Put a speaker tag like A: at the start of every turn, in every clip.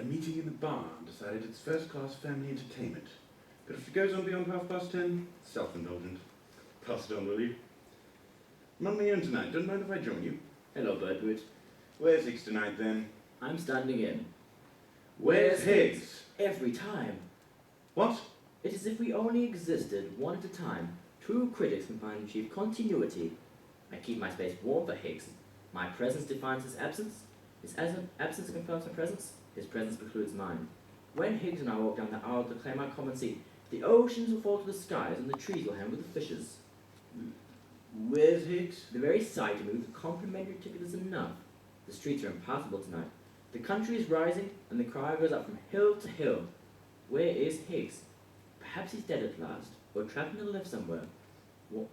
A: meeting in the barn decided it's first-class family entertainment. But if it goes on beyond 10:30, self-indulgent. Pass it on, will you? I'm on my own tonight. Don't mind if I join you.
B: Hello, Birdboot.
A: Where's Higgs tonight, then?
B: I'm standing in.
A: Where's Higgs?
B: Every time.
A: What?
B: It is as if we only existed one at a time. True critics can find and achieve continuity. I keep my space warm for Higgs. My presence defines his absence. His absence confirms my presence. His presence precludes mine. When Higgs and I walk down the aisle to claim our common seat, the oceans will fall to the skies and the trees will hang with the fishes.
A: Where's Higgs?
B: The very sight of me with a complimentary ticket is enough. The streets are impassable tonight. The country is rising, and the cry goes up from hill to hill. Where is Higgs? Perhaps he's dead at last, or trapped in a lift somewhere.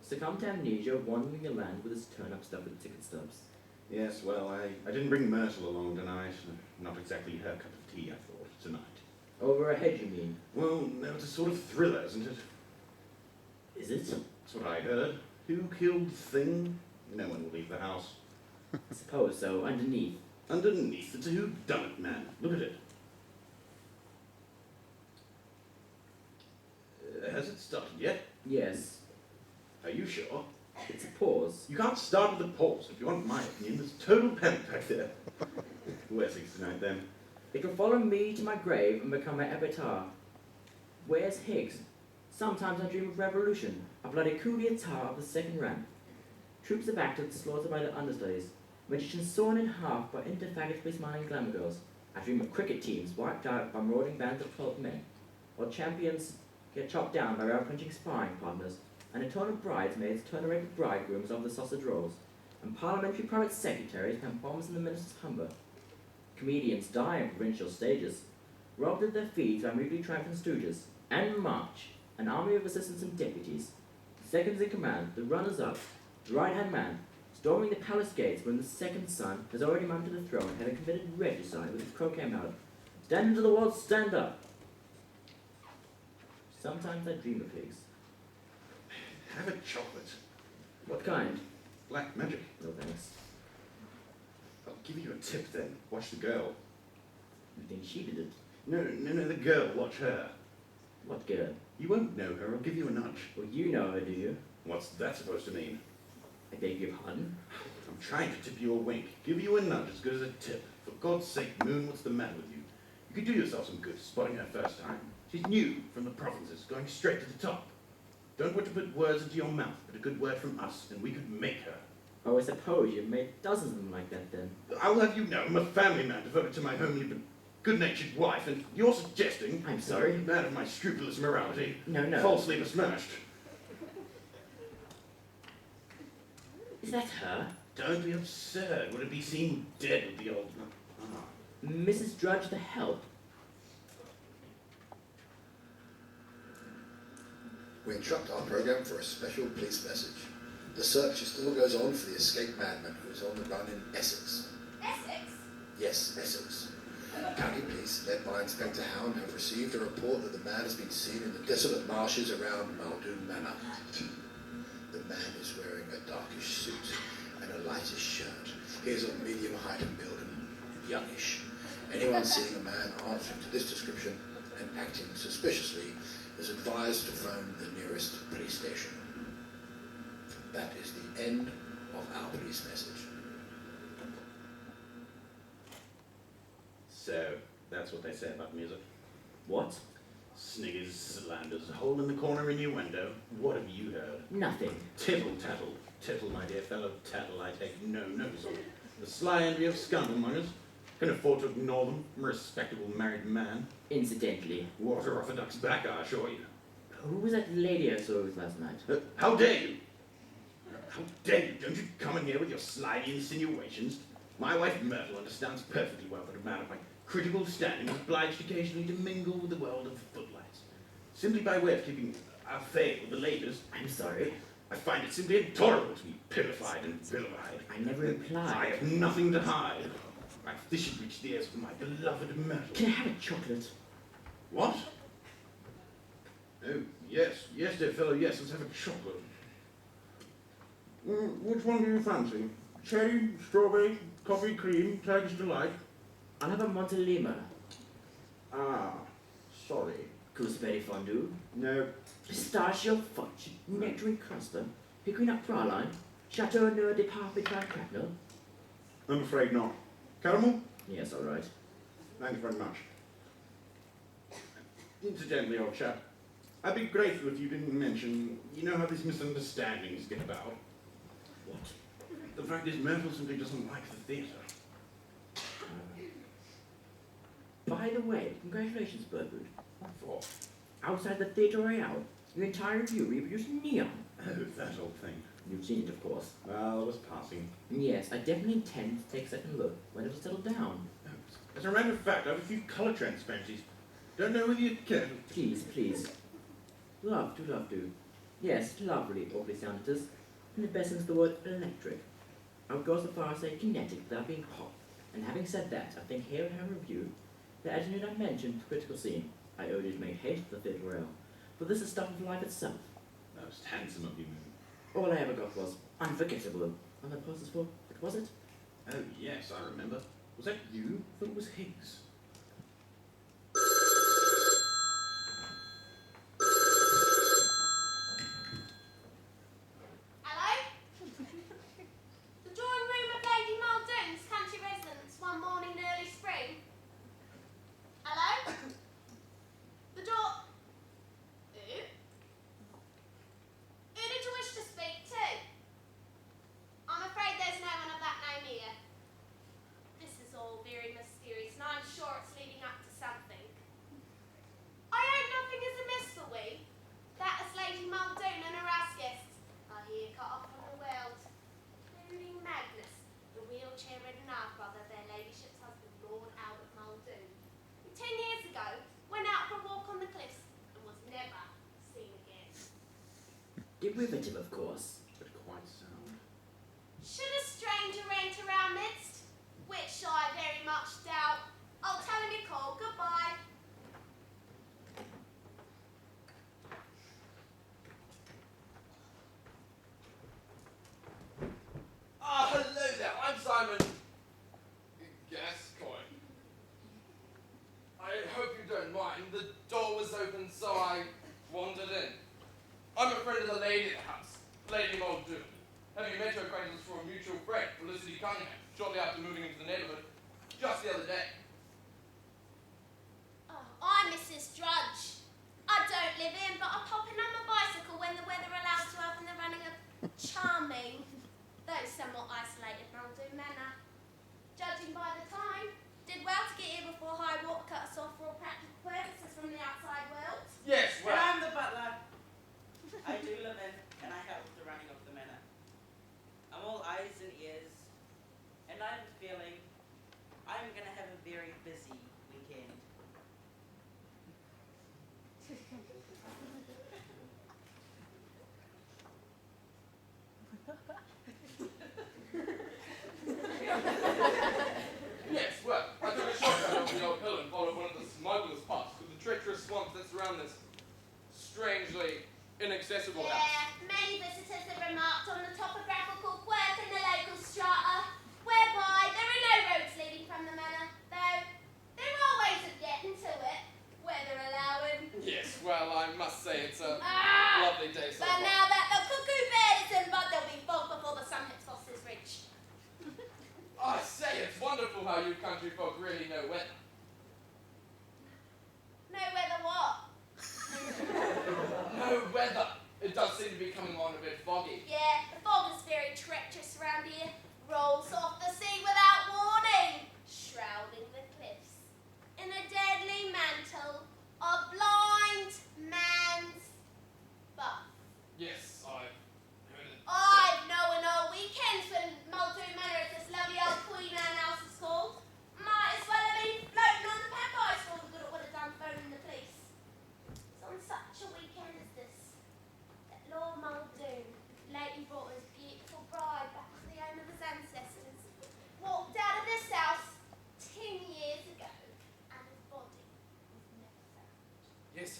B: Succumbed to amnesia, wandering the land with his turn-up stuff with ticket stubs.
A: Yes, well, I didn't bring Myrtle along tonight. Not exactly her cup of tea, I thought, tonight.
B: Over a hedge, you mean?
A: Well, no, it's a sort of thriller, isn't it?
B: Is it?
A: That's what I heard. Who killed the thing? No one will leave the house.
B: I suppose so. Underneath.
A: Underneath, it's a whodunit, man. Look at it. Has it started yet?
B: Yes.
A: Are you sure?
B: It's a pause.
A: You can't start with a pause. If you want my opinion, there's total panic back there. Where's Higgs tonight, then?
B: It will follow me to my grave and become my epitaph. Where's Higgs? Sometimes I dream of revolution, a bloody coup d'etat of the second rank. Troops are back to the slaughter by the understudies, magicians sawn in half by interfagotously smiling glamour girls. I dream of cricket teams wiped out by marauding bands of 12 men, while champions get chopped down by round-punching sparring partners, and a ton of bridesmaids turn erected bridegrooms of the sausage rolls, and parliamentary private secretaries become bombs in the minister's humber. Comedians die on provincial stages, robbed of their fees by mutely triumphant stooges, and march, an army of assistants and deputies, seconds in command, the runners-up, the right-hand man, storming the palace gates when the second son has already mounted the throne, having committed regicide with his croquet mallet. Stand into the walls, stand up! Sometimes I dream of Higgs.
A: Have a chocolate.
B: What kind?
A: Black magic.
B: No thanks.
A: I'll give you a tip then. Watch the girl.
B: You think she did it?
A: No, the girl. Watch her.
B: What girl?
A: You won't know her. I'll give you a nudge.
B: Well, you know her, do you?
A: What's that supposed to mean?
B: I beg your pardon?
A: I'm trying to tip you a wink. Give you a nudge as good as a tip. For God's sake, Moon, what's the matter with you? You could do yourself some good spotting her first time. She's new from the provinces, going straight to the top. Don't want to put words into your mouth, but a good word from us, and we could make her.
B: Oh, I suppose you've made dozens of them like that, then.
A: I'll have you know I'm a family man devoted to my homely but good-natured wife, and you're suggesting...
B: I'm sorry?
A: ...man of my scrupulous morality.
B: No.
A: Falsely besmirched.
B: Is that her?
A: Don't be absurd. Would it be seen dead with the old...
B: Mrs. Drudge the help?
C: We interrupt our program for a special police message. The search still goes on for the escaped madman who is on the run in Essex.
D: Essex?
C: Yes, Essex. County police, led by Inspector Hound, have received a report that the man has been seen in the desolate marshes around Muldoon Manor. The man is wearing a darkish suit and a lightish shirt. He is of medium height and build and youngish. Anyone seeing a man answering to this description and acting suspiciously is advised to phone the nearest police station. That is the end of our police message.
A: So, that's what they say about music.
B: What?
A: Sniggers, slanders, hole in the corner innuendo. What have you heard?
B: Nothing.
A: Tittle, tattle. Tittle, my dear fellow, tattle I take no notice of. The sly envy of scandalmongers. Can afford to ignore them. I'm a respectable married man.
B: Incidentally.
A: Water off a duck's back, I assure you.
B: Who was that lady I saw with last night?
A: How dare you? How dare you? Don't you come in here with your slimy insinuations. My wife Myrtle understands perfectly well that a man of my critical standing is obliged occasionally to mingle with the world of footlights. Simply by way of keeping our faith with the ladies.
B: I'm sorry.
A: I find it simply intolerable to be pilified and vilified.
B: I never implied.
A: I have nothing to hide. This should reach the ears of my beloved Myrtle.
B: Can I have a chocolate?
A: What? Oh, yes, dear fellow, yes, let's have a chocolate. Which one do you fancy? Cherry, strawberry, coffee, cream, Turkish delight?
B: I'll have a Montelima. sorry. Gooseberry fondue,
A: No.
B: pistachio fudge, nectarine cluster, hickory nut praline, chateau noir de parmesan cracknel.
A: I'm afraid not. Caramel?
B: Yes, all right.
A: Thank you very much. Incidentally, old chap, I'd be grateful if you didn't mention, you know how these misunderstandings get about.
B: What?
A: The fact is, Myrtle simply doesn't like the theatre.
B: By the way, congratulations, Birdboot.
A: What for?
B: Outside the Theatre Royale, your entire review reproduced neon.
A: Oh, that old thing.
B: You've seen it, of course.
A: Well, it was passing.
B: Yes, I definitely intend to take a second look when it'll settle down.
A: As a matter of fact, I have a few colour transparencies. Don't know whether you care.
B: Please, please. Love do. Yes, lovely, awfully sound it is. And the best sense of the word electric. I would go so far as to say kinetic without being hot. And having said that, I think here in her review, that as you need not mention the critical scene, I urge you to make haste to the Theatre Royale. For this is stuff of life itself.
A: Most handsome of you.
B: All I ever got was unforgettable. And the posters for, what was it?
A: Oh, yes, I remember. Was that you? I thought it was Higgs.
D: Hello? The drawing room of Lady Muldoon's country residence one morning in early spring. Hello? The door... Who? Who did you wish to speak to? I'm afraid there's no one of that name here. This is all very mysterious, and I'm sure it's leading up to something. I hope nothing is amiss for we. That is Lady Muldoon and her house guests are here cut off from the world, including Magnus, the wheelchair-ridden half-brother of their ladyship's husband, Lord Albert Muldoon, who 10 years ago went out for a walk on the cliffs and was never seen again.
B: Derivative, of course.
A: But quite sound.
D: Should a stranger enter our midst, which I very much doubt, I'll tell him you called. Goodbye.
E: Ah, hello there. I'm Simon Gascoigne. I hope you don't mind. The door was open, so I wandered in. I'm a friend of the lady of the house, Lady Muldoon. Have you met her acquaintance for a mutual friend, Felicity Cunningham, shortly after moving into the neighbourhood, just the other day?
D: Oh, I'm Mrs. Drudge. I don't live in, but I pop in on my bicycle when the weather allows to have in the running of charming, though somewhat isolated Muldoon Manor. Judging by the time, did well to get here before high water cut us off for all practical purposes from the outside world.
E: Yes,
F: And I'm the butler. I do live in and I help with the running of the manor. I'm all eyes and ears, and I'm feeling I'm going to have a very busy weekend.
E: Yes, well, I took a shortcut over the old hill and followed one of the smuggler's paths through the treacherous swamp that surround this strangely inaccessible house.
D: Yeah, many visitors have remarked on the topographical quirk in the local strata, whereby there are no roads leading from the manor, though there are ways of getting to it, weather allowing.
E: Yes, well, I must say it's a
D: Ah!
E: lovely day so
D: But
E: far.
D: now that the cuckoo bird is in bud, there'll be fog before the sun hits Foster's Ridge.
E: I say, it's wonderful how you country folk really know weather.
D: No weather what?
E: No weather. It does seem to be coming on a bit foggy.
D: Yeah, the fog is very treacherous around here. Rolls off the sea without warning, shrouding the cliffs in a deadly mantle of blind man's buff.
E: Yes, I've heard it.
D: I've known all weekends when Muldoon Manor is this lovely old Queen Anne house is called. Might as well have been floating on the pack ice for all the good it would have done phoning the police. It's on such a weekend as this that Lord Muldoon lately brought his beautiful bride back to the home of his ancestors. Walked out of this house 10 years ago, and his body was never found.
E: Yes,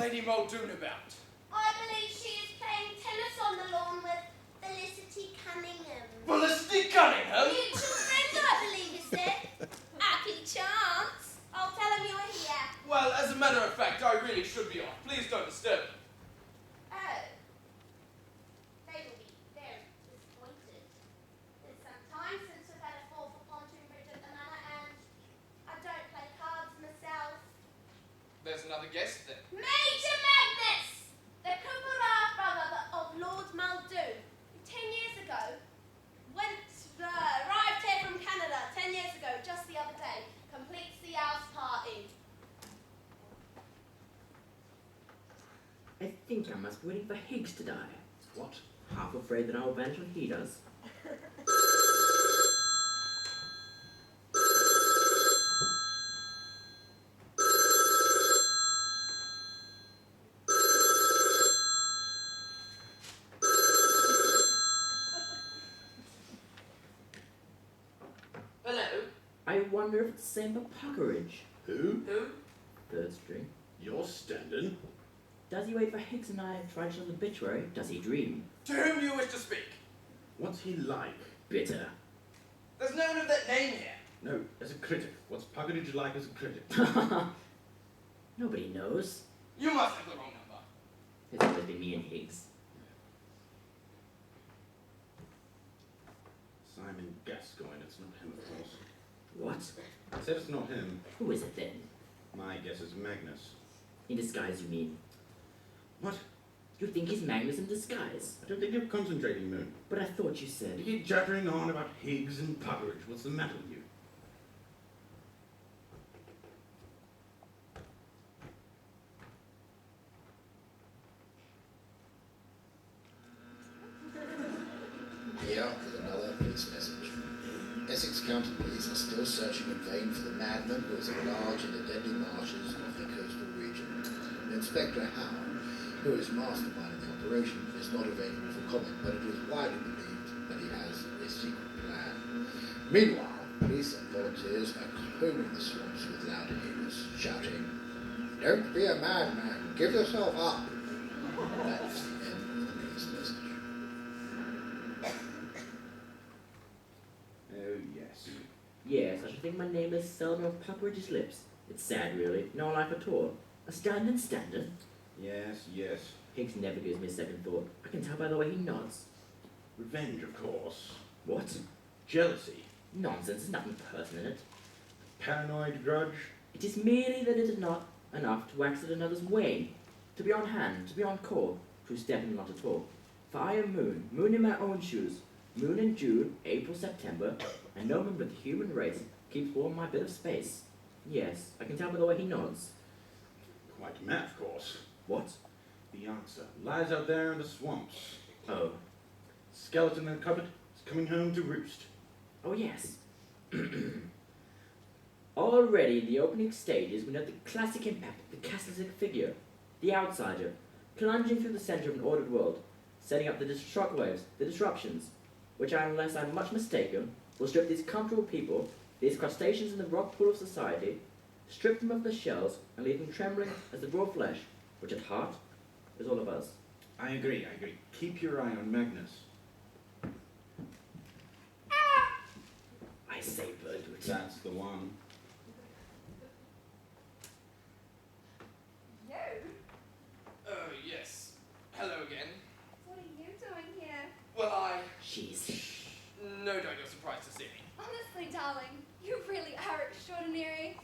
E: Lady Muldoon about?
D: I believe she is playing tennis on the lawn with Felicity Cunningham.
E: Felicity Cunningham?
D: Mutual friend, I believe you said. Happy chance. I'll tell him you're here.
E: Well, as a matter of fact, I really should be off. Please don't disturb me.
D: Oh. They will be very disappointed. It's some time since we've had a fall for pontoon bridge at the manor, and I don't play cards myself.
E: There's another guest then.
D: Major Magnus! The cupola brother of Lord Muldoon. 10 years ago, arrived here from Canada 10 years ago, just the other day. Completes the house party.
B: I think I must be waiting for Higgs to die.
A: What?
B: Half afraid that I will vanish when he does.
E: Hello?
B: I wonder if it's the same for Puckeridge.
A: Who?
E: Who?
B: Third string.
A: You're standing?
B: Does he wait for Higgs and I to write each other's obituary? Does he dream?
E: To whom do you wish to speak?
A: What's he like?
B: Bitter.
E: There's no one of that name here.
A: No, as a critic. What's Puckeridge like as a critic?
B: Nobody knows.
E: You must have the wrong number.
B: It's always been me and Higgs.
A: Simon Gascoigne, it's not him, of course.
B: What?
A: I said it's not him.
B: Who is it then?
A: My guess is Magnus.
B: In disguise, you mean?
A: What?
B: You think he's Magnus in disguise?
A: I don't think you're concentrating, Moon.
B: But I thought you said...
A: You keep jabbering on about Higgs and Puckeridge. What's the matter with you?
C: Here is another police message. Essex County Police are still searching in vain for the madman who is at large in the deadly marshes of the coastal region. Inspector Hound, who is masterminding the operation, is not available for comment, but it is widely believed that he has a secret plan. Meanwhile, police and volunteers are combing the swamps with loud hymns, shouting, "Don't be a madman, give yourself up." That's the end of the police message.
A: Oh, yes.
B: Yes, I should think my name is seldom off Puckeridge's lips. It's sad, really. No life at all. A standard standard.
A: Yes, yes.
B: Higgs never gives me a second thought. I can tell by the way he nods.
A: Revenge, of course.
B: What?
A: Jealousy.
B: Nonsense, there's nothing personal in it.
A: Paranoid grudge.
B: It is merely that it is not enough to wax at another's wane. To be on hand, to be on call, true definitely not at all. For I am Moon, Moon in my own shoes. Moon in June, April, September, and no member of the human race keeps warm my bit of space. Yes, I can tell by the way he nods.
A: Quite a man, of course.
B: What?
A: The answer lies out there in the swamps.
B: Oh.
A: Skeleton in a cupboard is coming home to roost.
B: Oh, yes. Already in the opening stages, we note the classic impact of the Catholic figure, the outsider, plunging through the center of an ordered world, setting up the shockwaves, the disruptions, which, unless I'm much mistaken, will strip these comfortable people, these crustaceans in the rock pool of society, strip them of their shells, and leave them trembling as the raw flesh, which at heart is all of us.
A: I agree. Keep your eye on Magnus.
B: I say, Birdboot.
A: That's the one.
D: You?
E: Oh, yes. Hello again.
D: What are you doing here?
E: Well,
B: She's...
E: no doubt you're surprised to see me.
D: Honestly, darling, you really are extraordinary.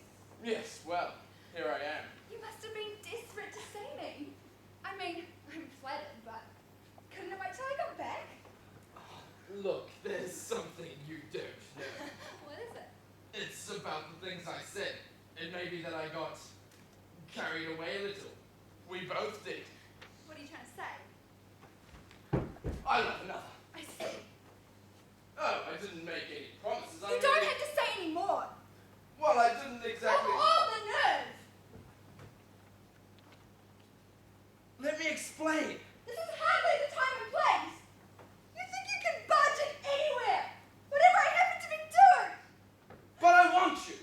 E: Yes, well, here I am.
D: You must have been desperate to see me. I mean, I'm flattered, but couldn't I wait till I got back?
E: Look, there's something you don't know.
D: What is it?
E: It's about the things I said. It may be that I got carried away a little. We both did.
D: What are you trying to say?
E: I love another.
D: I see.
E: Oh, I didn't make any promises.
D: You don't have to say any more.
E: Well, I didn't exactly...
D: Oh, the nerve!
E: Let me explain.
D: This is hardly the time and place. You think you can budge it anywhere? Whatever I happen to be doing.
E: But I want you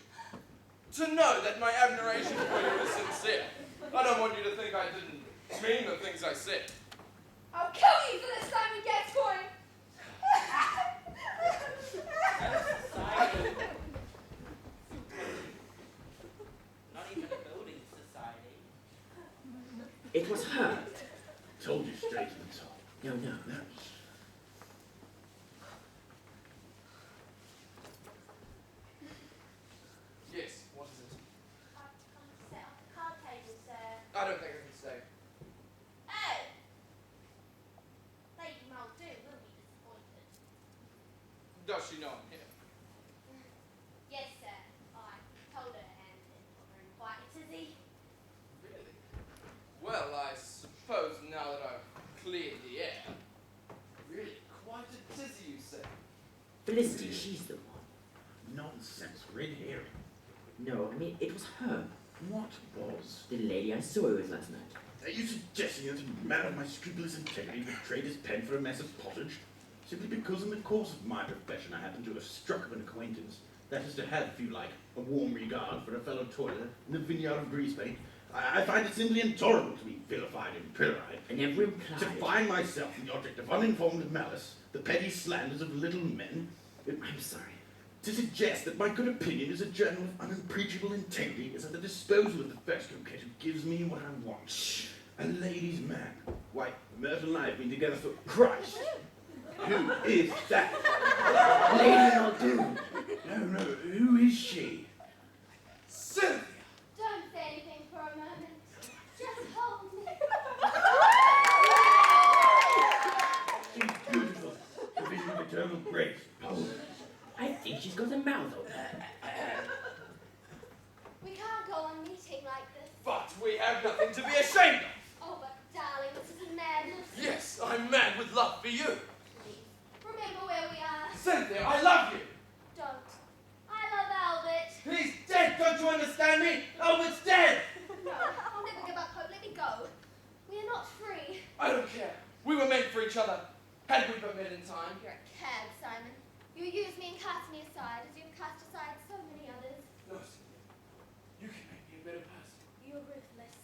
E: to know that my admiration for you is sincere. I don't want you to think I didn't mean the things I say.
D: I'll kill you for this, Simon Gascoigne!
F: Society. Not even a building society.
B: It was her.
A: Told you straight to the top.
B: No.
A: No.
E: Yes, what is it?
D: I've come to set up the card table, sir.
E: I don't think I can stay.
D: Oh! Lady Muldoon will be disappointed.
E: Does she know I'm here?
D: Yes, sir. I told her and put her in quite a tizzy.
E: Really? Well, I suppose now that I've cleared the air. Really, quite a tizzy, you say?
B: Felicity, she's the one.
A: Nonsense. Red herring.
B: No, I mean, it was her.
A: What was?
B: The lady I saw with last night.
A: Are you suggesting that a man of my scrupulous integrity would trade his pen for a mess of pottage? Simply because in the course of my profession I happen to have struck up an acquaintance. That is to have, if you like, a warm regard for a fellow toiler in the vineyard of Greasepaint. I find it simply intolerable to be vilified and pilloryed.
B: I never implied.
A: To find myself the object of uninformed malice, the petty slanders of little men.
B: I'm sorry.
A: To suggest that my good opinion as a journal of unimpeachable integrity is at the disposal of the first coquette who gives me what I want. Shh. A ladies' man. Why, Myrtle and I have been together for Christ. Who is that?
B: Lady Muldoon.
A: No, who is she?
E: Cynthia!
D: Don't say anything for a moment. Just hold me.
A: She's beautiful. The vision of eternal grace. Oh,
B: I think she's got a mouth open.
D: We can't go on meeting like this.
E: But we have nothing to be ashamed of!
D: Oh, but darling, this is madness.
E: Yes, I'm mad with love for you.
D: Please, remember where we are.
E: Cynthia, I love you!
D: Don't. I love Albert.
E: He's dead, don't you understand me? Albert's dead!
D: No, I'll never give up hope. Let me go. We are not free.
E: I don't care. We were meant for each other. Had we but met in time.
D: You're a cad, Simon. You used me and cast me aside as you've cast aside so many others.
E: No, Cynthia. You can make me a better person.
D: You're ruthless.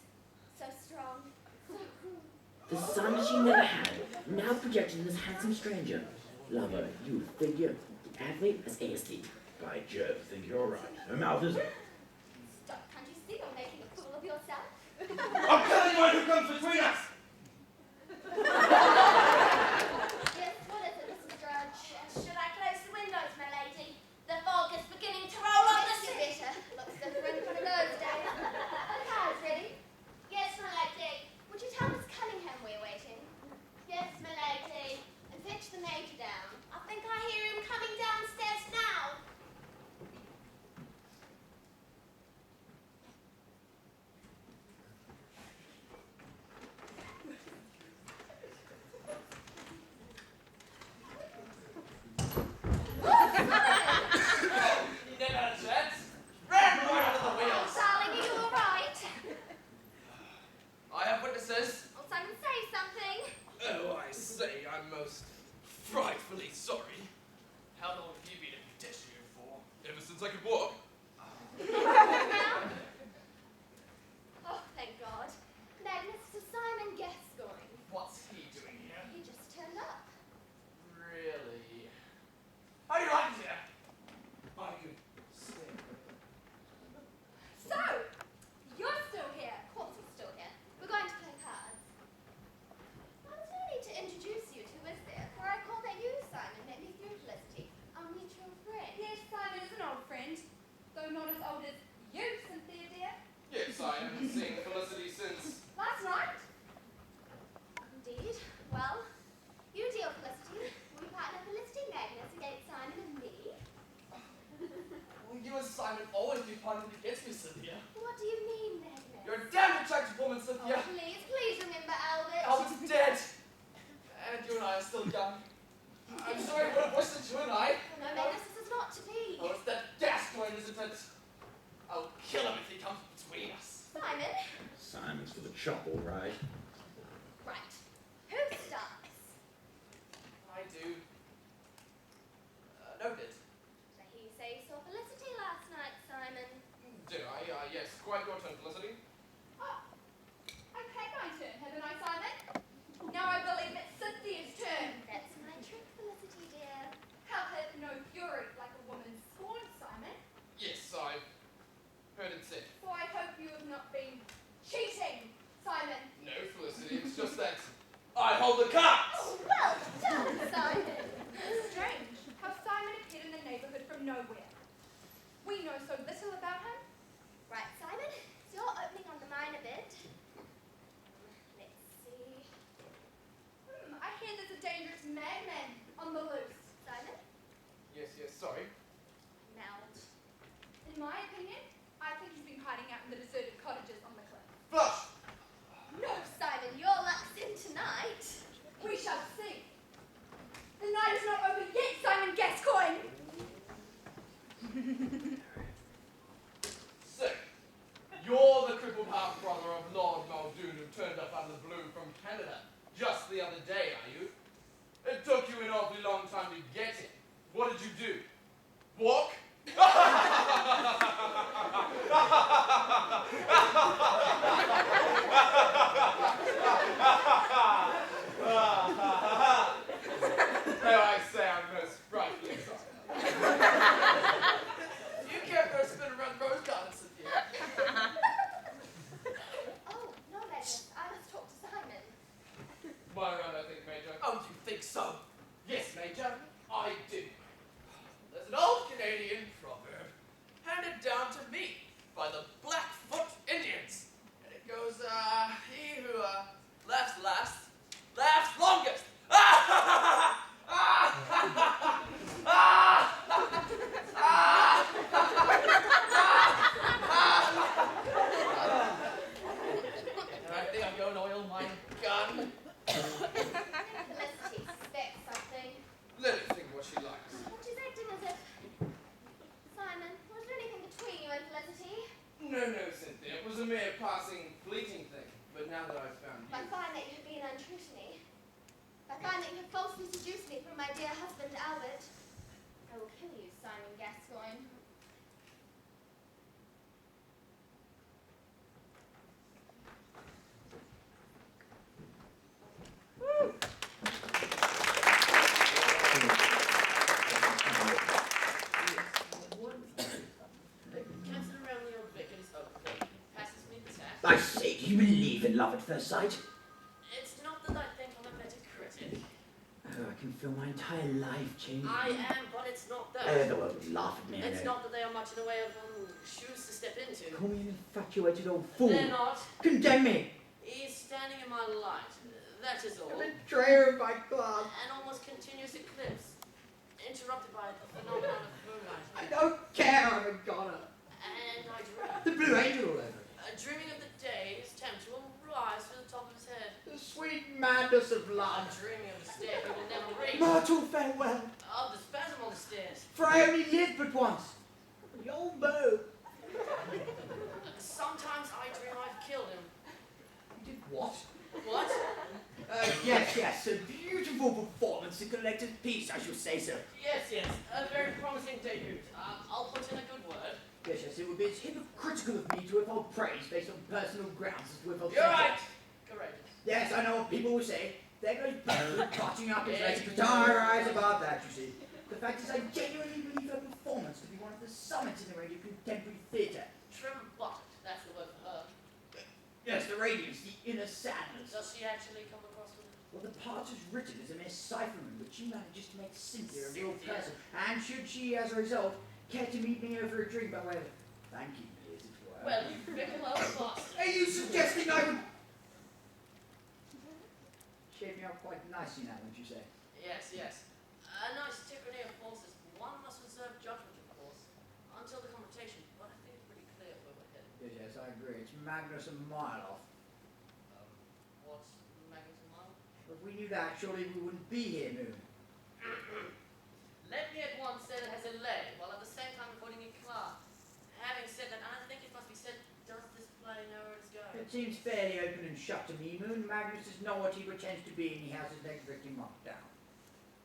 D: So strong. So cruel.
B: The son she never had, now projected in this handsome stranger. Lover, youth, figure, athlete as asleep.
A: by Jove, I think you're right. Her mouth is open.
D: Stop, can't you see you're making a fool of yourself?
E: I'll kill anyone who comes between us!
D: Yes, what is it, Mrs. Drudge? Should I close the windows, my lady? The fog is beginning to roll on the city. Looks different from those days. The car's ready. Yes, my lady. Would you tell Miss Cunningham we're waiting? Yes, my lady. And fetch the major down. I think I hear him coming downstairs now.
E: You never had a chance. Ran right out of the wheels.
D: Darling, are you all right?
E: I have witnesses.
D: Oh, Simon, say something.
E: Oh, I say, I'm most frightfully sorry. How long have you been a pedestrian for? Ever since I could walk.
D: Oh, thank God. Magnus, Sir Simon Gascoigne.
E: What's he doing here?
D: He just turned up.
E: Really? How do you like it here? I could stay.
D: So, you're still here. Of course he's still here. We're going to play cards. Well, there's no need to introduce you to, is there? For I call that you, Simon, met me through Felicity, our mutual friend.
G: Yes, Simon is an old friend, though not as old as you, Cynthia dear.
E: Yes, I haven't seen Felicity since.
G: Last night.
D: Indeed. Well, you deal, Felicity. We partner Felicity Magnus against Simon and me.
E: Well, you and Simon always be partnered against me, Cynthia.
D: What do you mean, Magnus?
E: You're a damn attractive woman,
D: Oh,
E: Cynthia.
D: please remember Albert.
E: Albert's dead. And you and I are still young. I'm sorry, what a voice that you and I.
D: No, Magnus, this is not to be.
E: Oh, it's that Gascoigne, isn't it? I'll kill him if he comes between us.
D: Simon.
A: Simon's for the chop, all right.
D: Right. Who starts?
E: I do. Noted.
D: Did I hear you say you saw Felicity last night, Simon?
E: Did I? Yes. Quite your turn, Felicity.
G: Oh, okay, my turn. Haven't I
E: hold the cards.
D: Oh, well done, Simon.
G: Strange how Simon appeared in the neighborhood from nowhere. We know so little about him.
D: Right, Simon, it's your opening on the minor bit. Let's see.
G: I hear there's a dangerous madman on the loose.
D: Simon?
E: Yes, sorry.
D: Mount.
G: In my opinion, I think he's been hiding out in the deserted cottages on the cliff.
E: Flush!
D: No, Simon, your luck's in tonight.
G: We shall see. The night is not over yet, Simon Gascoigne.
E: So, you're the crippled half-brother of Lord Muldoon who turned up out of the blue from Canada just the other day, are you? It took you an awfully long time to get it. What did you do? Walk? Though I say I'm most frightfully sorry. You can't go spin around Rose Garden, Cynthia.
D: Oh, no, Magnus. I must talk to Simon.
E: My right, I think, Major.
H: Oh, you think so?
E: Yes, Major, I do.
H: There's an old Canadian proverb handed down to me by the Blackfoot Indians. And it goes, he who laughs last, laughs longest. And I think I'm going to oil my gun.
D: Felicity suspects something.
E: Let her think what she likes.
D: She's acting as if... Simon, was there anything between you and Felicity?
E: No, Cynthia. It was a mere passing, fleeting thing. But now that I've found
D: If I
E: you...
D: find that you have been untrue to me, if I find that you have falsely seduced me from my dear husband, Albert, I will kill you, Simon Gascoigne.
F: Captain around the old vicar's oak passes me the task.
B: I say, do you believe in love at first sight?
F: It's not that I think I'm a better critic.
B: Oh, I can feel my entire life changing.
F: I am, but it's not that.
B: The world would laugh at me, I
F: It's
B: know.
F: not that they are much in the way of shoes to step into.
B: Call me an infatuated old fool.
F: They're not.
B: Condemn me.
F: He's standing in my light. That is all.
B: A betrayer of my class.
F: An almost continuous eclipse, interrupted by the phenomenon of moonlight.
B: I don't care, I'm a goner.
F: And I dream.
B: The Blue Angel all over.
F: Dreaming of the day his tempter will rise to the top of his head.
B: The sweet madness of
F: I'm
B: love.
F: dreaming of the stair he will never reach.
B: Mortal farewell.
F: Of the spasm on the stairs.
B: For I only live but once. The old beau.
F: Sometimes I dream I've killed him.
B: You did what?
F: What?
B: Yes, a beautiful performance, a collected piece, I should say so.
F: Yes, a very promising debut. I'll put in a good word.
B: Yes, it would be as hypocritical of me to withhold praise based on personal grounds as to withhold
F: You're right.
B: censure.
F: Courageous.
B: Yes, I know what people will say. There goes Butler trotting up his legs, but I rise above that, you see. The fact is, I genuinely believe her performance to be one of the summits in the range of contemporary theatre.
F: Trim-bottomed, that's the word for her.
B: Yes, the radiance, the inner sadness.
F: Does she actually come across with it?
B: Well, the part is written as a mere cipherman, but she manages to make Cynthia a real
F: Cynthia.
B: person. And should she, as a result, care to meet me over a drink by way of thanking me, as it were.
F: Well, you fickle old boss.
B: Are you suggesting I would... Shape me up quite nicely now, wouldn't you say?
F: Yes. A nice tyranny of forces. One must reserve judgment, of course, until the confrontation. But I think it's pretty clear where we're headed.
B: Yes, I agree. It's Magnus a mile off.
F: What's Magnus and Mile?
B: If we knew that, surely we wouldn't be here, Moon.
F: Let me at once say that it has a leg, while at the same time avoiding a claw. Having said that, I think it must be said, does this play know where it's going?
B: It seems fairly open and shut to me, Moon. Magnus is not what he pretends to be, and he has his next victim marked down.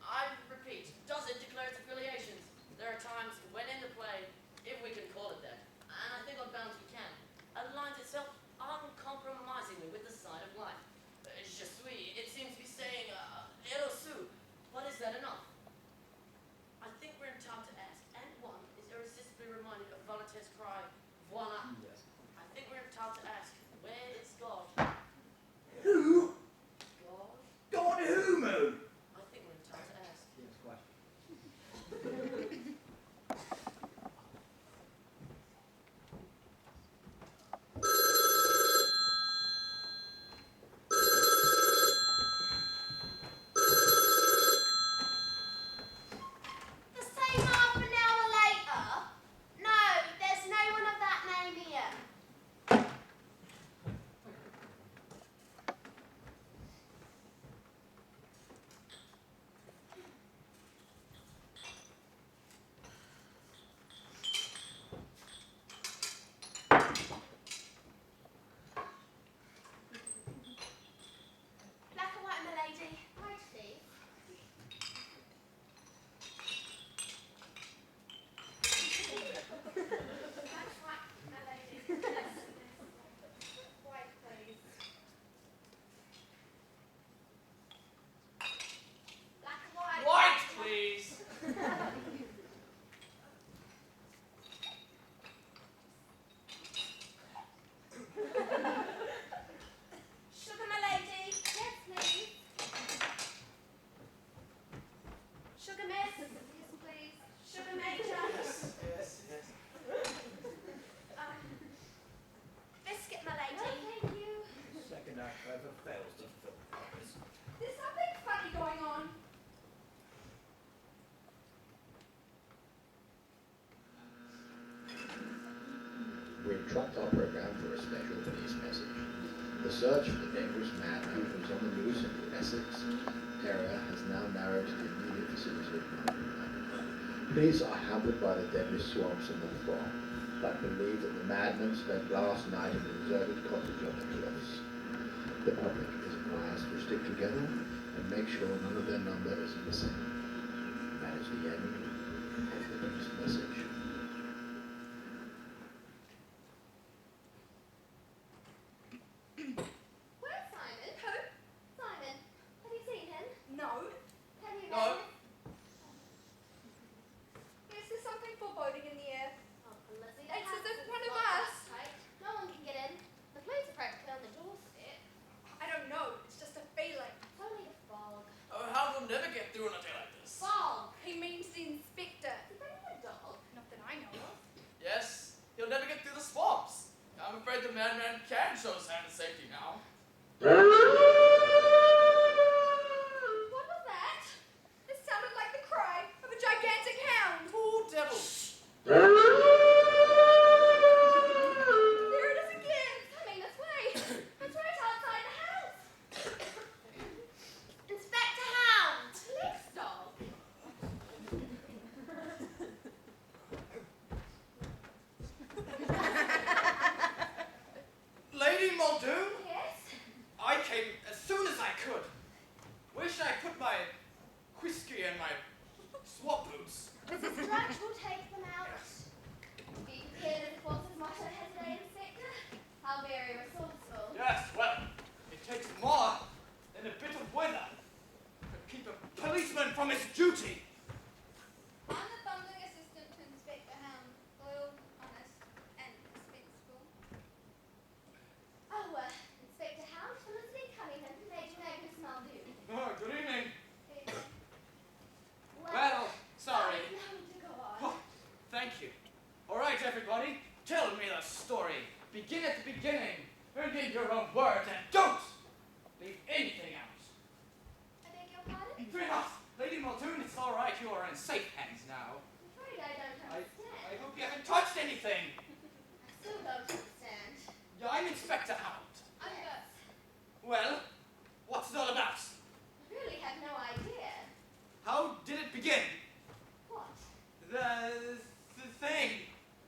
F: I repeat, does it declare its affiliations? There are times when in the play, if we can call it that, and I think on balance we can, aligns itself uncompromisingly with the side of life. Je suis, it seems to be saying, ero su, but is that enough? I think we're entitled to ask, and one is irresistibly reminded of Voltaire's cry, voila.
B: Yes.
F: I think we're entitled to ask, where is God?
B: Who?
F: God?
B: God
A: fails to fill the purpose.
G: There's something funny going on.
C: We've trucked our program for a special police message. The search for the dangerous madman who was on the loose in Essex area has now narrowed to the immediate vicinity of London. Police are hampered by the deadly swamps and the fog, but believe that the madman spent last night in a deserted cottage on the cliffs. The public is advised to stick together and make sure none of their number is missing. That is the end of the police message.
D: Where's Simon?
G: Who?
D: Simon, have you seen him?
G: No.
D: Have you
E: No.
D: met him?
G: Yes, there's something foreboding in the air.
D: Oh, Felicity,
G: It's
D: the
G: as if
D: house is
G: one of
D: locked
G: us.
D: up tight. No one can get in. The police are practically on the doorstep.
G: I don't know. It's just a feeling.
D: It's only a fog.
H: Oh, how will never get through on a day like this.
D: Fog!
G: He means the inspector.
D: Is he bringing a dog?
G: Not that I know of.
H: Yes, he'll never get through the swamps. I'm afraid the madman can show his hand of safety now.
G: What was that? It sounded like the cry of a gigantic hound.
H: Poor devil.
G: There it is again.
D: Coming this way. It's right outside the house. Inspector Hound! Police dog.
H: Lady Muldoon,
D: Yes?
H: I came as soon as I could. Wish I put my whiskey in my swap boots.
D: Mrs. Drudge will take them out. Be prepared as the forces motto has today, Inspector. How very resourceful.
H: Yes, well, it takes more than a bit of weather to keep a policeman from his duty.
G: I'm the bumbling assistant to Inspector Hound. Loyal, honest, and respectful.
D: Oh, Inspector Hound, Felicity Cunningham, Major Magnus Muldoon.
H: Oh, good evening.
D: Well,
H: Well, sorry.
D: Now to go on.
H: Oh, thank you. All right, everybody, tell me the story. Begin at the beginning, and in your own words, and don't leave anything out.
D: I beg your pardon?
H: Fair enough. Lady Muldoon, it's all right. You are in safe hands now.
D: I'm afraid I don't
H: I
D: understand.
H: hope you haven't touched anything.
D: I still don't understand.
H: Yeah, I'm Inspector Hound.
D: I'm
G: Yes.
H: Well, what's it all about?
D: I really have no idea.
H: How did it begin?
D: What?
H: The thing.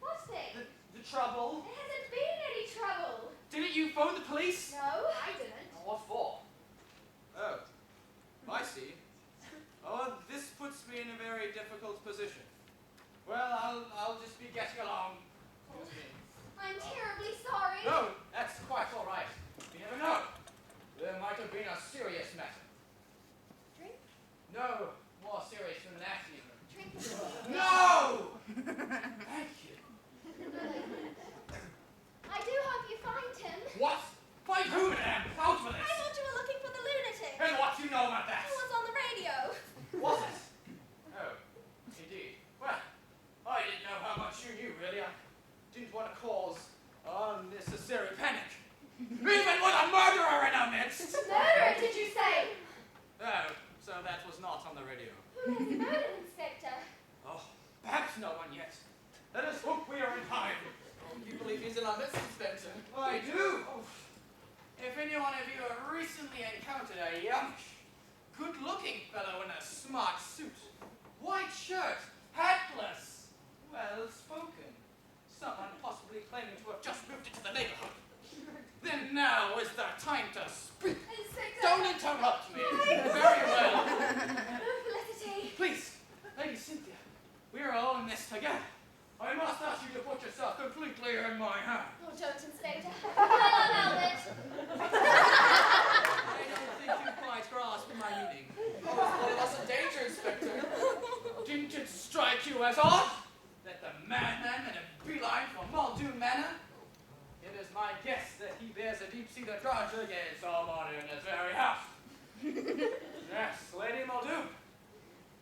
D: What thing?
H: The trouble.
D: There hasn't been any trouble.
H: Didn't you phone the police?
D: No, I didn't.
H: What for? Oh, I see. Oh, this puts me in a very difficult position. Well, I'll just be getting along.
D: I'm terribly sorry.
H: No, that's quite all right. You never know. There might have been a serious matter.
D: Drink?
H: No, more serious than that even.
D: Drink.
H: No! Thank you.
D: I do hope you find him.
H: What? Find who, madam? Out for
D: I
H: this.
D: thought you were looking for the lunatic.
H: And what do you know about that?
D: Who was on the radio?
H: Was it? Oh, indeed. Well, I didn't know how much you knew, really. I didn't want to cause unnecessary panic. Even with a murderer in our midst!
D: Murderer, did you say?
H: Oh, so that was not on the radio.
D: Who has he murdered, Inspector?
H: Oh, perhaps no one yet. Let us hope we are in time.
E: Oh, you believe he's in our midst, Inspector?
H: I do. Oh, if any one of you have recently encountered a youngish, good-looking fellow in a smart suit, white shirt, hatless, well-spoken, someone possibly claiming to have just moved into the neighborhood, then now is the time to speak.
G: Inspector!
H: Don't interrupt me. Very well.
D: Felicity.
H: Please, Lady Cynthia, we are all in this together. I must ask you to put yourself completely in my hand.
D: Oh, don't, Inspector. I'll allow it.
H: I don't think you quite grasped my meaning.
E: Oh, is one of us in danger, Inspector?
H: Didn't it strike you as odd that the madman made a beeline for Muldoon Manor? It is my guess that he bears a deep-seated grudge against somebody in this very house. Yes, Lady Muldoon.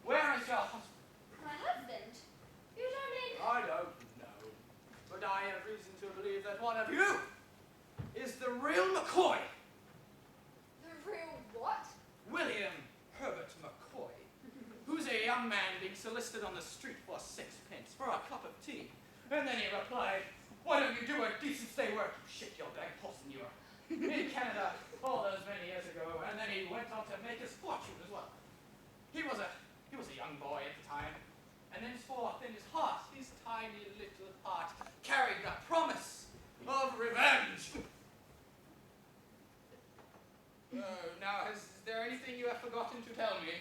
H: Where is your husband?
D: My husband? You don't mean...
H: I don't know, but I have reason to believe that one of you is the real McCoy. solicited on the street for 6p for a cup of tea. And then he replied, "Why don't you do a decent day work, you shit your bag Paulson you are." In Canada, all those many years ago, and then he went on to make his fortune as well. He was a young boy at the time, and henceforth in his heart, his tiny little heart, carried the promise of revenge. Now, is there anything you have forgotten to tell me?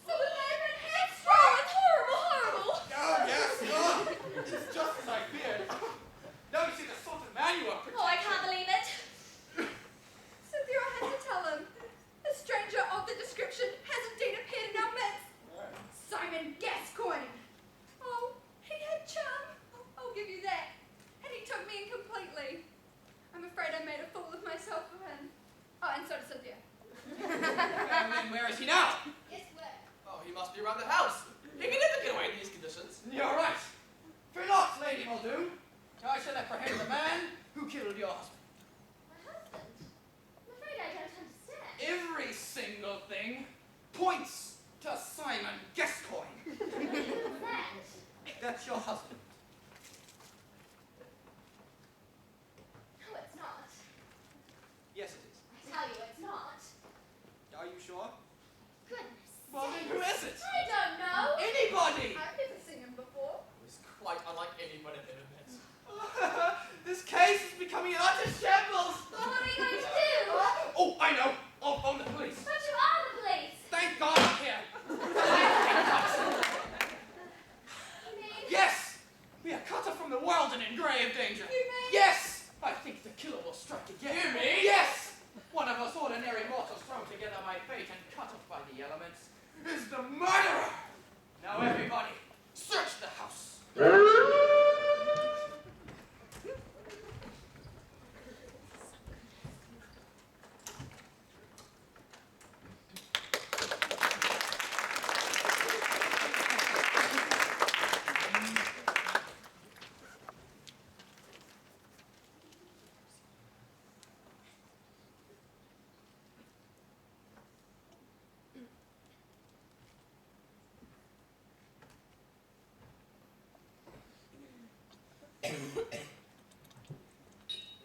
G: So the man went headstrong. It's horrible, horrible.
H: Oh, yes, it's just as I feared. Now you see the sort of man you are
G: Oh, I can't believe it. Cynthia, I had to tell him. A stranger of the description has indeed appeared in our midst. Simon Gascoigne. Oh, he had charm. I'll give you that. And he took me in completely. I'm afraid I made a fool of myself for him. Oh, and so did Cynthia.
H: And then where is he now?
G: Yes, where?
H: Oh, he must be around the house. He can never get away in these conditions. You're right. Fear not, Lady Muldoon. I shall apprehend the man who killed your husband.
G: My husband? I'm afraid I don't understand.
H: Every single thing points to Simon Gascoigne.
G: Who's that?
H: That's your husband.
G: No, it's not.
H: Yes, it is.
G: I tell you, it's not.
H: Are you sure?
G: Goodness.
H: Well, then who is it?
G: I don't know.
H: Anybody!
G: I've never seen him before.
H: It's quite unlike anybody I've ever met. This case is becoming an utter shambles.
G: Well, what are you going to do?
H: Oh, I know. I'll phone the police.
G: But you are the police.
H: Thank God I'm here.
G: You mean?
H: Yes! We are cut off from the world and in grave danger.
G: You mean?
H: Yes! I think the killer will strike again. You mean? Yes! One of us ordinary mortals thrown together by fate and cut off by the elements is the murderer! Now everybody, search the house.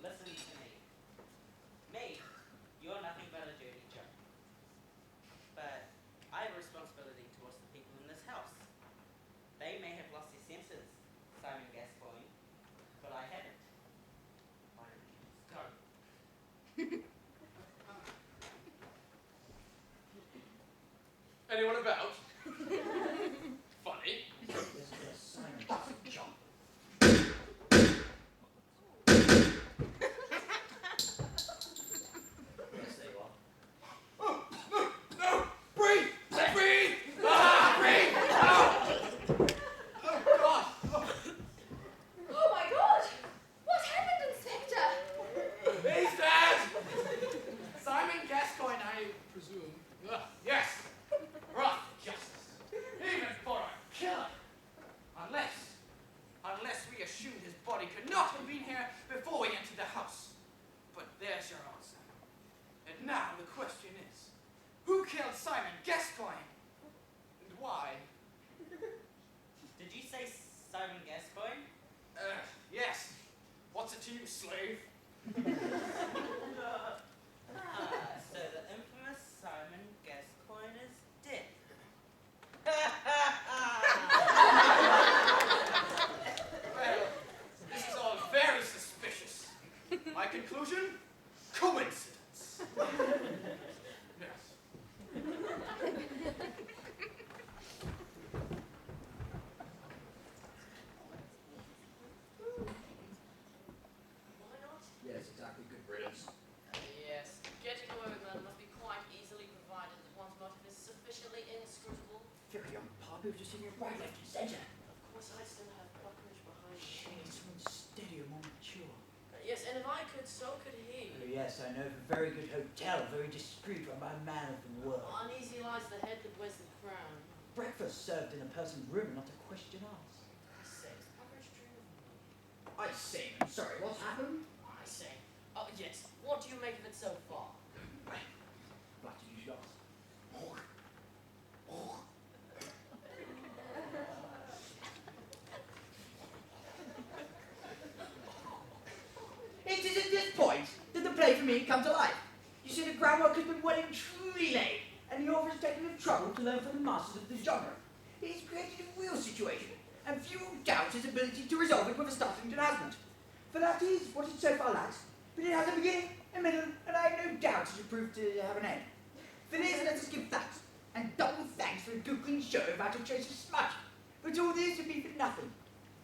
F: Listen to me. Me, you're nothing but a dirty joke. But I have a responsibility towards the people in this house. They may have lost their senses, Simon Gascoigne, but I haven't. I refuse. Go.
H: Anyone about? Funny. Oh, no! Breathe! Breathe! Breathe! Oh, God!
G: Oh my God! What happened, Inspector?
H: He's dead! Simon Gascoigne, I presume. Yes! Rough justice. Even for a killer. Unless we assume his body could not have been here before we entered the house. But there's your answer. And now the question is, who killed Simon Gascoigne? And why?
F: Did you say Simon Gascoigne?
H: Yes. What's it to you, slave?
F: So the infamous Simon Gascoigne is dead.
H: Well, this is all very suspicious. My conclusion? Coincidence. Yes.
I: Why not?
A: Yes, exactly. Good riddance.
I: Yes, getting away with murder must be quite easily provided that one's motive is sufficiently inscrutable.
B: Very young puppy was just sitting right left and centre.
I: Of course, I still have Buckridge behind me.
B: Shades from steady and more mature.
I: Yes, and if I could, so could he.
B: Oh, yes, I know of a very good hotel, very discreet, run by a man of the world.
I: Uneasy lies the head that wears the crown.
B: Breakfast served in a person's room, not a question asked.
I: I say, is Buckridge dreaming of me?
A: I say, I'm sorry, what's happened?
I: I say. Oh, yes. What do you make of it so far?
A: Like to use yours.
J: me come to life. You see, the groundwork has been well and truly laid, and the author has taken the trouble to learn from the masters of the genre. He's created a real situation, and few doubt his ability to resolve it with a startling announcement. For that is what it so far lacks, but it has a beginning, a middle, and I have no doubt it will prove to have an end. For this, let us give thanks, and double thanks for a good clean show without a trace of smudge. But all this would be for nothing,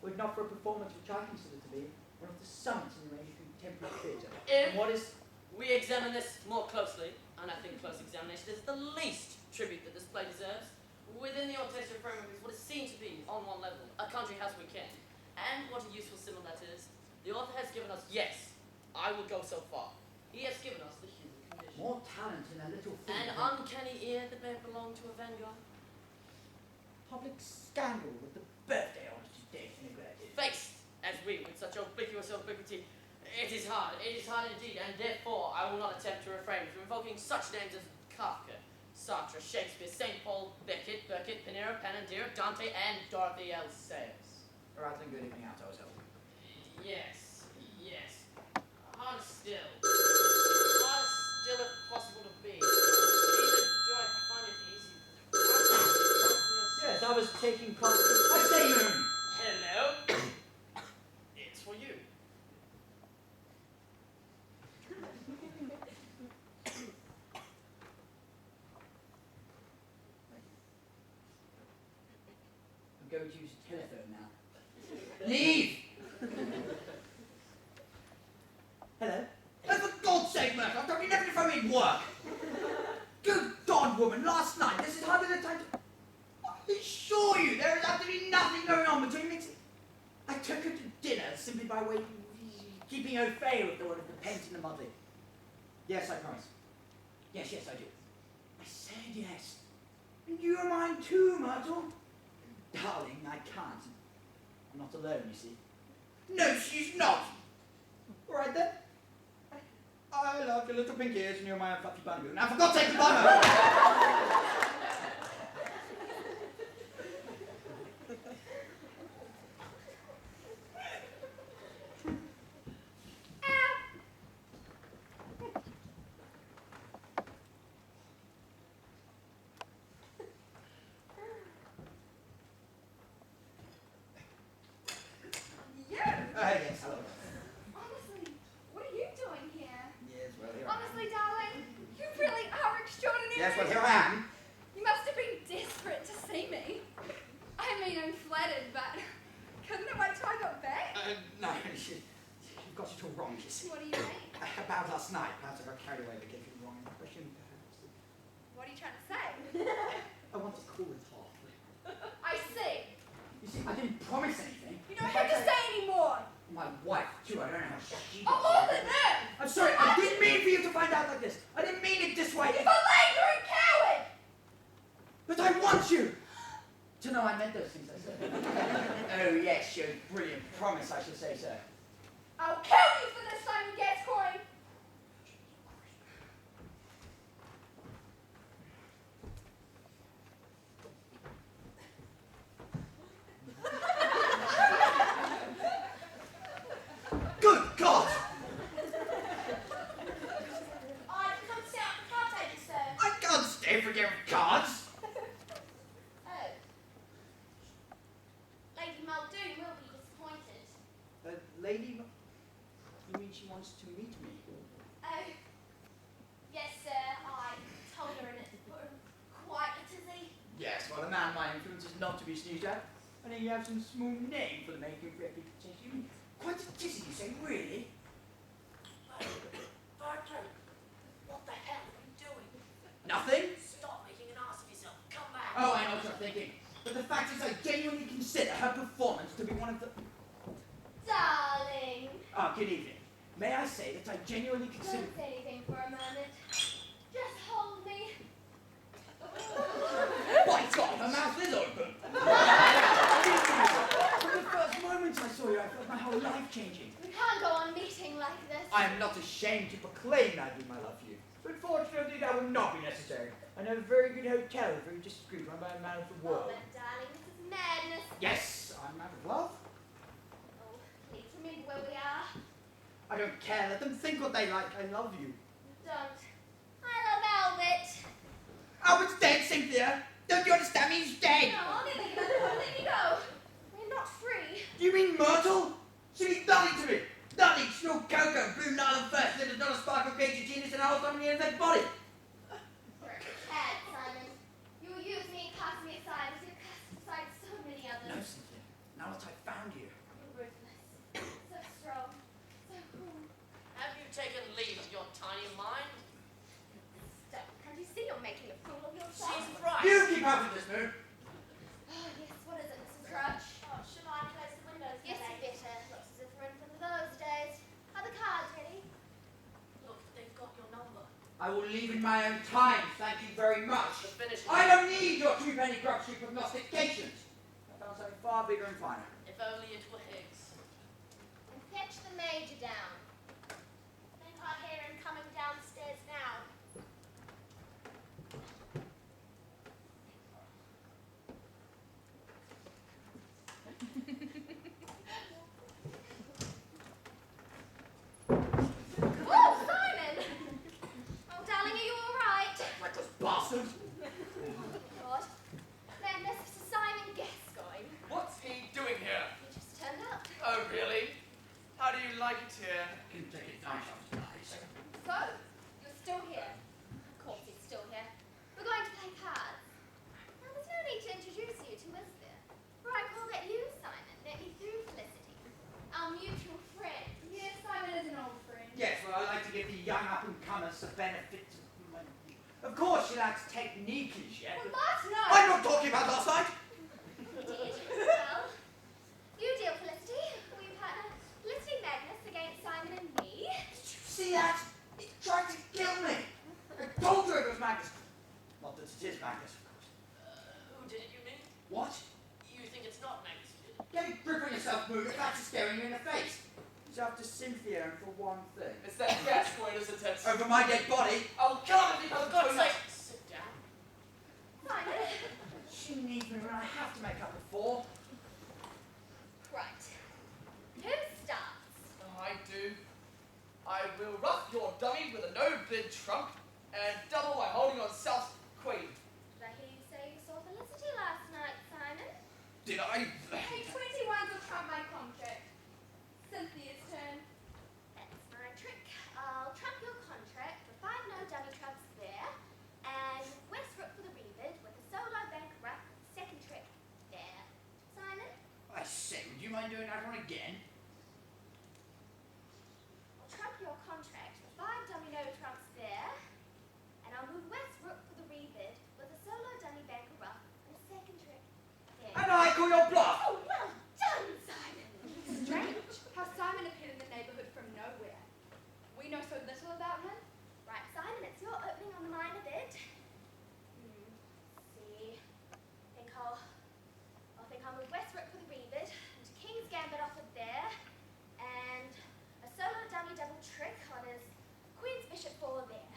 J: were it not for a performance which I consider to be one of the summits in the range of contemporary theatre.
I: If
J: And what is...
I: we examine this more closely, and I think close examination is the least tribute that this play deserves, within the orchestral framework is what is seen to be, on one level, a country house weekend. And what a useful symbol that is. The author has given us, yes, I will go so far. He has given us the human condition.
J: More talent in a little thing.
I: An uncanny ear that may belong to a vanguard.
J: Public scandal with the birthday honours today neglected.
I: Faced, as we, with such ubiquitous ubiquity, it is hard indeed, and therefore I will not attempt to refrain from invoking such names as Kafka, Sartre, Shakespeare, St. Paul, Beckett, Pinero, Panandira, Dante, and Dorothy L. Sayers.
J: Rattling good evening out, I was hoping.
I: Yes. Harder still if possible to be. Neither do I find it easy.
J: Yes, I was taking part. I say you.
I: Hello. It's for you.
J: I'm going to use a telephone now. Leave! Hello? Oh, for God's sake, Murdoch, I thought you never phone me at work. Good God, woman, last night, this is hardly the time to... I assure you, there is absolutely nothing going on between me. I took her to dinner simply by way of keeping au fait with the one of the pent in the mother. Yes, I promise. Yes, I do. I said yes. And you are mine too, Myrtle. Darling, I can't. I'm not alone, you see. No, she's not. All right, then. I love your little pink ears and you're my fluffy bunny. Now, for God's sake, goodbye, yes, hello.
G: Honestly, what are you doing here?
J: Yes, well, here I am.
G: Honestly, darling, you really are extraordinary.
J: Yes, well, here I am.
G: You must have been desperate to see me. I mean, I'm flattered, but couldn't have waited till I got back.
J: No, you've got it all wrong, you see.
G: What do you mean?
J: About last night, perhaps I got carried away, but gave you the wrong impression, perhaps.
G: What are you trying to say?
J: I want to cool it off.
G: I see.
J: You see, I didn't promise anything.
G: You don't have to say any more.
J: My wife, too, I don't know how she
G: I'm more than that.
J: I'm sorry, I didn't mean for you to find out like this. I didn't mean it this way.
G: You're a liar and coward.
J: But I want you to know I meant those things I said. Oh, yes, your brilliant promise, I should say, sir.
G: I'll kill you for this, Simon Gascoigne.
J: Good God!
D: I've come to set up the card table, sir.
J: I can't stay for game of cards.
D: Oh. Lady Muldoon will be disappointed.
J: Lady, you mean she wants to meet me?
D: Oh. Yes, sir. I told her and it put her quite a tizzy.
J: Yes, well, a man my influence is not to be sneezed at. I think you have some small name for the making of reputation. Quite a tizzy, you say, really?
I: Barton, what the hell are you doing?
J: Nothing?
I: Stop making an ass of yourself. Come back.
J: Oh, I know what you're thinking. But the fact is I genuinely consider her performance to be one of the...
D: Darling.
J: Ah, good evening. May I say that I genuinely consider...
D: Don't say anything for a moment. Just hold me.
J: By God, her mouth is open! From the first moment I saw you, I felt my whole life changing.
D: We can't go on meeting like this.
J: I am not ashamed to proclaim I do my love for you. But fortunately, that will not be necessary. I know a very good hotel, very discreet, run by a man of the world.
D: Oh, but darling, this is madness.
J: Yes, I'm a man of love.
D: Oh, please remember where we are.
J: I don't care. Let them think what they like. I love you.
D: Don't. I love Albert.
J: Albert's dead, Cynthia. Don't you understand me? He's dead.
D: No, I'll never give up. I'll let you go. We're not free.
J: Do you mean Myrtle? She means nothing to me. Nothing. Small cocoa, blue Nile first, little not a spark of gauge genius, and a whole family in their body.
D: Cat, Simon. You will use me and cast me aside as you've cast aside so many others.
J: No, Cynthia. Now that I've found you.
D: You're ruthless. So strong. So cool.
I: Have you taken leave of your tiny mind?
D: Stop. Can't you see you're making a fool of yourself?
I: She's right.
J: You keep up with this, Moo.
D: Oh, yes. What is it, Mrs. Drudge?
K: Oh, should I close the windows?
D: Yes, you better. Looks as if we're in for those days. Are the cards ready?
I: Look, they've got your number.
J: I will leave in my own time. Thank you very much.
I: The finish
J: I don't need your two-penny grubstreak prognostications. I found something far bigger and finer.
I: If only it were Higgs.
D: And fetch the major down.
K: I think I hear him coming downstairs now.
D: Whoa, Simon! Oh, darling, are you all right?
J: Reckless bastard.
D: God. Magnus, Mr. Simon Gascoigne.
H: What's he doing here?
D: He just turned up.
H: Oh, really? How do you like it here?
J: Can take it down,
D: So, you're still here. Of course he's still here. We're going to play cards. Now, there's no need to introduce you to, is there? For I call that you, Simon. Let me through Felicity. Our mutual friend.
G: Yes, Simon is an old friend.
J: Yes, well, I like to give the young up-and-comers the benefit of my... Of course, she lacks technique as yet.
G: Well, last night.
J: I'm not talking about last night.
D: Indeed. Well, you deal, Felicity. We partner Felicity Magnus against Simon and me.
J: Did you see that? It tried to kill me. I told you it was Magnus. Not that it is Magnus, of course.
I: Who did it, you mean?
J: What?
I: You think it's not Magnus who did it?
J: Get a grip on yourself, Moo. Your cat's staring you in the face. He's after Cynthia, and for one thing.
H: It's that Gascoigne, isn't it?
J: Over my dead body.
H: Oh, God, if he
I: For
H: doesn't
I: God's
H: do
I: sake, sit down.
D: Simon.
J: She needs me when I have to make up the four.
D: Right. Who starts?
H: Oh, I do. I will rough your dummy with a no-bid trump and double by holding on South Queen.
D: Did I hear you say you saw Felicity last night, Simon?
J: Did I?
G: Hey, 21's will trump my contract. Cynthia's turn.
D: That's my trick. I'll trump your contract for 5 no dummy trumps there, and Westbrook for the rebid with a solo bank ruck, second trick there. Simon?
J: I say, would you mind doing that one again?
D: I'll trump your contract for 5 dummy no trumps there, and I'll move Westbrook for the rebid with a solo dummy bank ruck and a second trick there.
J: And I call your bluff.
D: Oh, well done, Simon!
G: Strange how Simon appeared in the neighborhood from nowhere. We know so little about him.
D: Right, Simon, it's your opening on the minor bid. See. I'll move Westbrook for the rebid, and King's Gambit offered there, and a solo dummy double trick on his Queen's Bishop 4 there.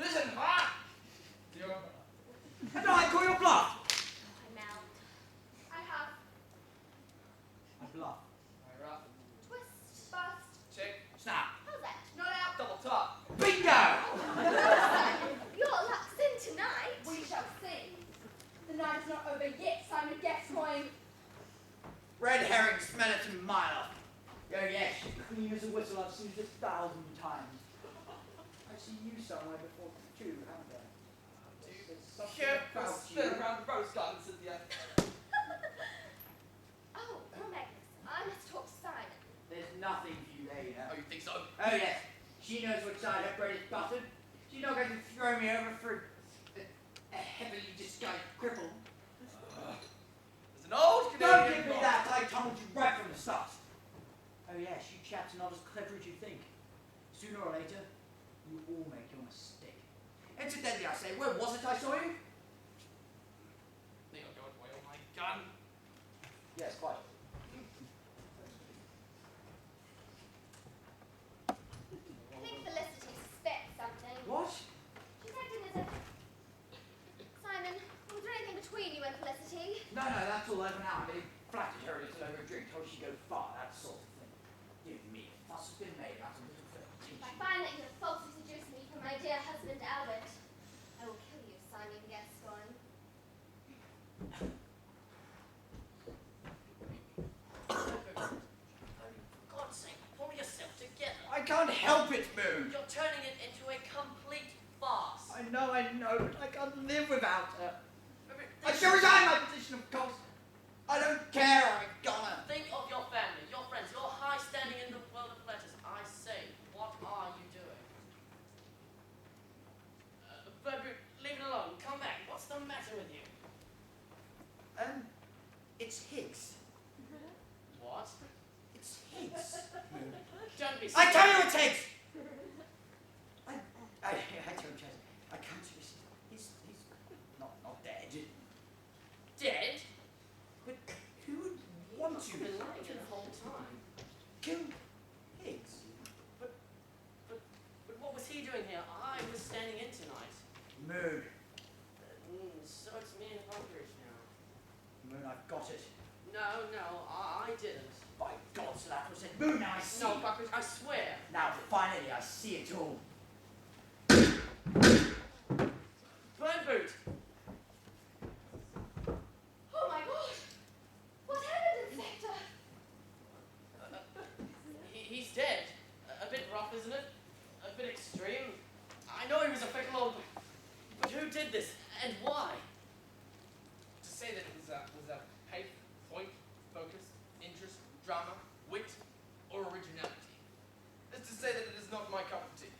H: Listen, ha!
J: And I call your bluff.
D: I'm out.
G: I have
J: I bluff.
H: I rough.
D: Twist.
G: bust.
H: Check.
J: Snap.
D: How's that?
G: Not out.
H: Double top.
J: Bingo!
D: Simon, your luck's in tonight.
G: We shall see. The night's not over yet, Simon Gascoigne.
J: Red herring, smell it a mile off. Oh yes, she's clean as a whistle. I've seen it 1,000 times. I've seen you somewhere before too, haven't I? There's something
H: Careful
J: about
H: spin
J: you.
H: around the rose garden, Cynthia.
D: Oh, Magnus, I must talk to Simon.
J: There's nothing for you there, you know.
H: Oh, you think so?
J: Oh yes, she knows which side her bread is buttered. She's not going to throw me over for a heavily disguised cripple.
H: There's an old
J: Don't
H: Canadian
J: give me
H: proverb.
J: that! I told you right from the start. Oh yes, you chaps are not as clever as you think. Sooner or later, you all make your mistake. Incidentally, I say, where was it I saw you?
H: Think I'll go and oil my gun.
J: Yes, quite.
D: I think Felicity suspects something.
J: What?
D: She's acting as if... Simon, was there anything between you and Felicity?
J: No, that's all over now. They flattered her a little over a drink, told she Moon.
I: You're turning it into a complete farce.
J: I know, but I can't live without her.
I: Remember,
J: I shall resign my position, of course. I don't care, I'm a goner.
I: Think of your family, your friends, your high standing in the world of letters. I say, what are you doing? Birdboot, leave it alone. Come back. What's the matter with you?
J: It's Higgs.
I: What?
J: It's Higgs. Moon.
I: Don't be
J: I
I: silly.
J: tell you it's Higgs! I told you, I can't resist. He's not dead.
I: Dead?
J: But who would want
I: You've
J: you
I: been lying the whole time.
J: kill Higgs?
I: But what was he doing here? I was standing in tonight.
J: Moon.
I: So it's me and Bunkers now.
J: Moon, I've got it.
I: No, I didn't.
J: By God's that was it. Moon, now I see.
I: No, Bunkers, I swear.
J: Now finally I see it all.
I: Birdboot!
G: Oh my god! What happened, Inspector?
I: He's dead. A bit rough, isn't it? A bit extreme. I know he was a fickle old... But who did this? And why?
E: To say that it was a height, point, focus, interest, drama, wit, or originality is to say that it is not my cup of tea.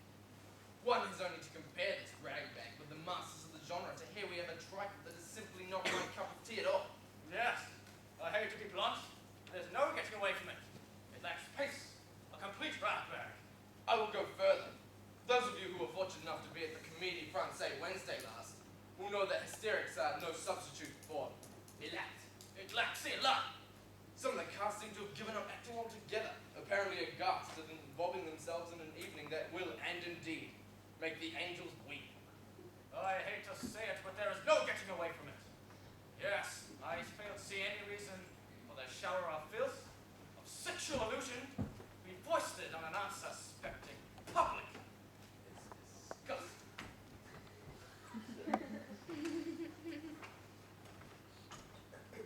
E: One has only to compare this ragbag with the masters of the genre to hear we have a trifle that is simply not my cup of tea at all.
L: Yes, I hate to be blunt. There's no getting away from it. It lacks pace, a complete rat bag.
E: I will go further. Those of you who were fortunate enough to be at the Comédie Française Wednesday last will know that hysterics are no substitute for éclat.
L: It lacks élan.
E: Some of the cast seem to have given up acting altogether, apparently aghast at involving themselves in an evening that will, and indeed, make the angels weep.
L: I hate to say it, but there is no getting away from it. Yes, I fail to see any reason for the shower of filth, of sexual illusion, to be foisted on an unsuspecting public. It's disgusting.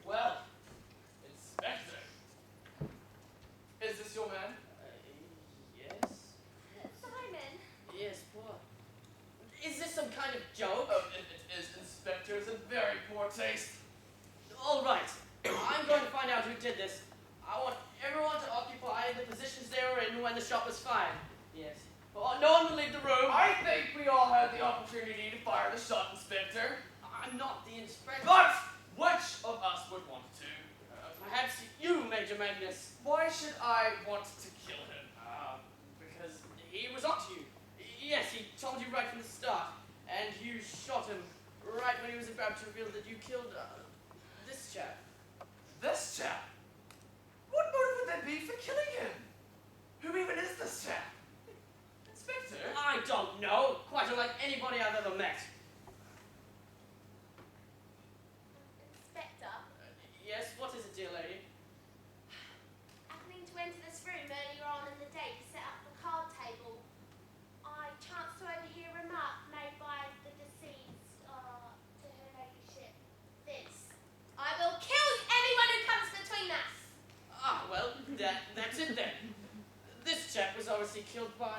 E: Well, Inspector, is this your man?
I: Yes?
D: Simon,
I: Yes, what? Is this some kind of joke?
E: Oh, it is, Inspector. It's in very poor taste.
I: All right. I'm going to find out who did this. I want everyone to occupy the positions they were in when the shot was fired. Yes. Oh, no one will leave the room.
E: I think we all had the opportunity to fire the shot, Inspector.
I: I'm not the inspector.
E: But which of us would want to?
I: Perhaps you, Major Magnus.
E: Why should I want to kill him?
I: Because he was onto you. Yes, he told you right from the start. And you shot him right when he was about to reveal that you killed this chap.
E: This chap? What motive would there be for killing him? Who even is this chap? Inspector?
I: I don't know. Quite unlike anybody I've ever met.
D: Inspector,
I: Yes, what is it, dear lady?
D: happening to enter this room earlier on in the day to set up the card table, I chanced to overhear a remark made by the deceased to her ladyship. This: I will kill anyone who comes between us.
I: Ah, well, that's it then. This chap was obviously killed by